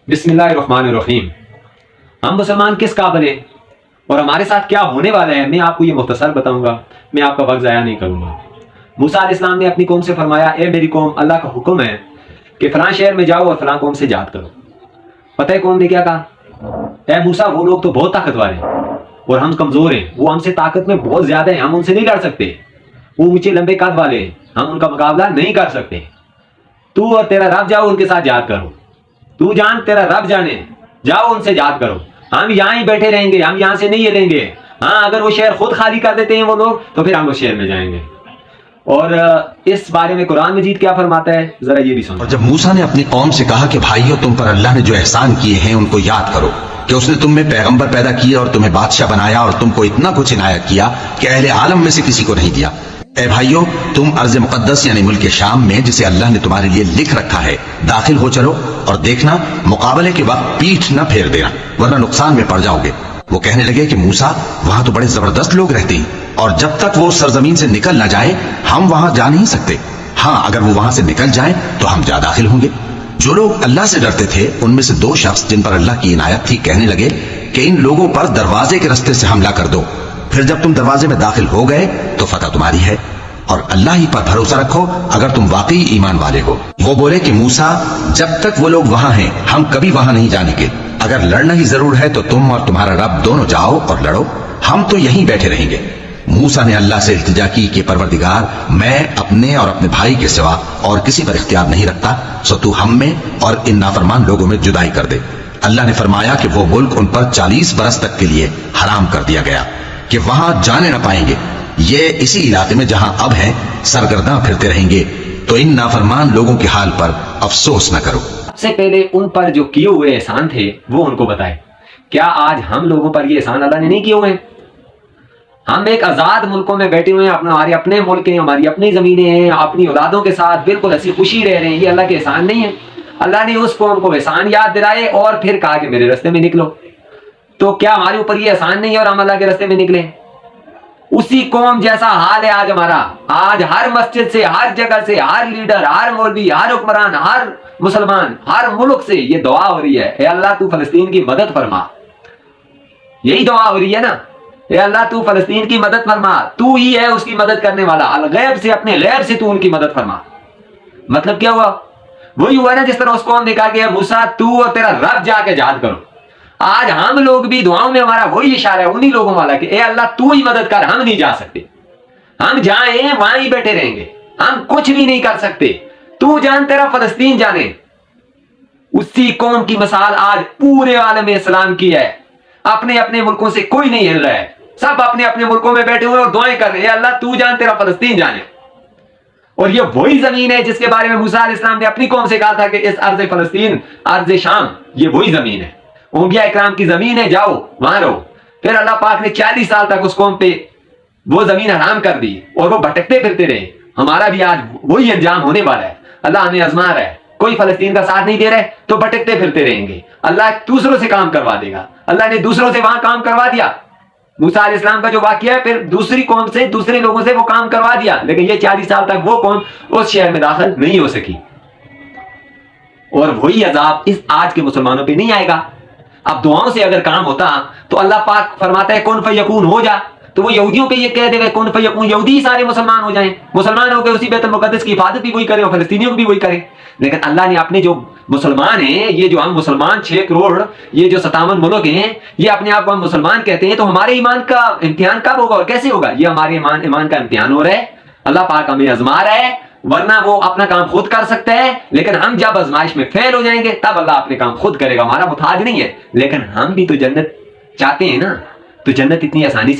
بسم اللہ الرحمن الرحیم۔ ہم مسلمان کس قابل ہیں اور ہمارے ساتھ کیا ہونے والا ہے، میں آپ کو یہ مختصر بتاؤں گا، میں آپ کا وقت ضائع نہیں کروں گا۔ موسیٰ علیہ السلام نے اپنی قوم سے فرمایا، اے میری قوم، اللہ کا حکم ہے کہ فلاں شہر میں جاؤ اور فلاں قوم سے جہاد کرو۔ پتہ ہے قوم نے کیا کہا؟ اے موسیٰ، وہ لوگ تو بہت طاقتور ہیں اور ہم کمزور ہیں، وہ ہم سے طاقت میں بہت زیادہ ہیں، ہم ان سے نہیں لڑ سکتے، وہ اونچے لمبے قد والے ہیں، ہم ان کا مقابلہ نہیں کر سکتے۔ تو اور تیرا رب جاؤ ان کے ساتھ جہاد کرو، تو جان تیرا رب جانے، جاؤ ان سے جہاد کرو، ہم یہاں ہی بیٹھے رہیں گے، ہم یہاں سے نہیں ہلیں گے۔ ہاں، اگر وہ شہر خود خالی کر دیتے ہیں وہ لوگ تو پھر ہم اس شہر میں جائیں گے۔ اور اس بارے میں قرآن مجید کیا فرماتا ہے، ذرا یہ بھی سنو۔ اور جب موسیٰ نے اپنی قوم سے کہا کہ بھائیو، تم پر اللہ نے جو احسان کیے ہیں ان کو یاد کرو، کہ اس نے تم میں پیغمبر پیدا کیے اور تمہیں بادشاہ بنایا اور تم کو اتنا کچھ عنایت کیا کہ اہل عالم میں سے کسی کو نہیں دیا۔ اے بھائیو، تم ارض مقدس یعنی ملک شام میں، جسے اللہ نے تمہارے لیے لکھ رکھا ہے، داخل ہو چلو، اور دیکھنا مقابلے کے وقت پیٹھ نہ پھیر دینا، ورنہ نقصان میں پڑ جاؤ گے۔ وہ کہنے لگے کہ موسیٰ، وہاں تو بڑے زبردست لوگ رہتے ہیں، اور جب تک وہ سرزمین سے نکل نہ جائیں ہم وہاں جا نہیں سکتے۔ ہاں، اگر وہ وہاں سے نکل جائیں تو ہم جا داخل ہوں گے۔ جو لوگ اللہ سے ڈرتے تھے ان میں سے دو شخص جن پر اللہ کی عنایت تھی کہنے لگے کہ ان لوگوں پر دروازے کے رستے سے حملہ کر دو، پھر جب تم دروازے میں داخل ہو گئے تو فتح تمہاری ہے، اور اللہ ہی پر بھروسہ رکھو اگر تم واقعی ایمان والے ہو۔ وہ بولے کہ موسیٰ، جب تک وہ لوگ وہاں ہیں ہم کبھی وہاں نہیں جانے گے، اگر لڑنا ہی ضرور ہے تو تم اور تمہارا رب دونوں جاؤ اور لڑو، ہم تو یہیں بیٹھے رہیں گے۔ موسیٰ نے اللہ سے التجا کی کہ پروردگار، میں اپنے اور اپنے بھائی کے سوا اور کسی پر اختیار نہیں رکھتا، سو تو ہم میں اور ان نافرمان لوگوں میں جدائی کر دے۔ اللہ نے فرمایا کہ وہ ملک ان پر 40 برس تک کے لیے حرام کر دیا گیا کہ وہاں جانے نہ پائیں گے، یہ اسی علاقے میں جہاں اب ہیں سرگرداں پھرتے رہیں گے، تو ان نافرمان لوگوں کے حال پر افسوس نہ کرو۔ سب سے پہلے ان پر جو کیے ہوئے احسان تھے وہ ان کو بتائے۔ کیا آج ہم لوگوں پر یہ احسان اللہ نے نہیں کیے ہوئے ہیں؟ ہم ایک آزاد ملکوں میں بیٹھے ہوئے ہیں، ہمارے اپنے ملک ہیں، ہماری اپنی زمینیں ہیں، اپنی اولادوں کے ساتھ بالکل ہنسی خوشی رہ رہے ہیں، یہ اللہ کے احسان نہیں ہے؟ اللہ نے اس قوم کو احسان یاد دلائے اور پھر کہا کہ میرے راستے میں نکلو، تو کیا ہمارے اوپر یہ احسان نہیں ہے اور ہم اللہ کے راستے میں نکلے؟ اسی قوم جیسا حال ہے آج ہمارا۔ آج ہر مسجد سے، ہر جگہ سے، ہر لیڈر، ہر مولوی، ہر حکمران، ہر مسلمان، ہر ملک سے یہ دعا ہو رہی ہے، اے اللہ تو فلسطین کی مدد فرما۔ یہی دعا ہو رہی ہے نا، اے اللہ تو فلسطین کی مدد فرما، تو ہی ہے اس کی مدد کرنے والا، الغیب سے، اپنے غیب سے تو ان کی مدد فرما۔ مطلب کیا ہوا؟ وہی ہوا نا جس طرح اس قوم نے کہا کہ موسیٰ، تو اور تیرا رب جا کے جہاد کرو۔ آج ہم لوگ بھی دعاؤں میں ہمارا وہی اشارہ ہے انہی لوگوں والا کہ اے اللہ تو ہی مدد کر، ہم نہیں جا سکتے، ہم جائیں وہاں ہی بیٹھے رہیں گے، ہم کچھ بھی نہیں کر سکتے، تو جان تیرا فلسطین جانے۔ اسی قوم کی مثال آج پورے عالم اسلام کی ہے، اپنے اپنے ملکوں سے کوئی نہیں ہل رہا ہے، سب اپنے اپنے ملکوں میں بیٹھے ہوئے اور دعائیں کر رہے ہیں، اے اللہ تو جان تیرا فلسطین جانے۔ اور یہ وہی زمین ہے جس کے بارے میں موسیٰ علیہ السلام نے اپنی قوم سے کہا تھا کہ اس ارض فلسطین، ارض شام، یہ وہی زمین ہے، انبیاء اکرام کی زمین ہے، جاؤ وہاں رہو۔ پھر اللہ پاک نے 40 سال تک اس قوم پہ وہ زمین حرام کر دی اور وہ بھٹکتے پھرتے رہے۔ ہمارا بھی آج وہی انجام ہونے والا ہے، اللہ ہمیں آزما رہا ہے، کوئی فلسطین کا ساتھ نہیں دے رہے تو بھٹکتے پھرتے رہیں گے، اللہ دوسروں سے کام کروا دے گا۔ اللہ نے دوسروں سے وہاں کام کروا دیا، موسیٰ علیہ السلام کا جو واقعہ ہے، پھر دوسری قوم سے، دوسرے لوگوں سے وہ کام کروا دیا، لیکن یہ 40 سال تک وہ قوم اس شہر میں داخل نہیں ہو سکی، اور وہی عذاب اس آج کے مسلمانوں پہ نہیں آئے گا۔ اب دعاؤں سے اگر کام ہوتا تو اللہ پاک فرماتا ہے کن فیکون، ہو جا، تو وہ یہودیوں پہ یہ کہہ دے گا کن فیکون، یہودی ہی سارے مسلمان ہو جائیں، مسلمان ہو کے اسی بیت المقدس کی حفاظت بھی وہی کرے اور فلسطینیوں کو بھی وہی کرے۔ لیکن اللہ نے اپنے جو مسلمان ہیں، یہ جو ہم مسلمان 6 کروڑ، یہ جو 57 ملک ہیں، یہ اپنے آپ کو ہم مسلمان کہتے ہیں، تو ہمارے ایمان کا امتحان کب ہوگا اور کیسے ہوگا؟ یہ ہمارے ایمان کا امتحان ہو رہا ہے، اللہ پاک ہمیں آزما رہا ہے، ورنہ وہ اپنا کام خود کر سکتا ہے، لیکن ہم جب آزمائش میں فیل ہو جائیں گے تب اللہ اپنے کام خود کرے گا، ہمارا محتاج نہیں ہے۔ لیکن ہم بھی تو جنت چاہتے ہیں نا، تو جنت اتنی آسانی سے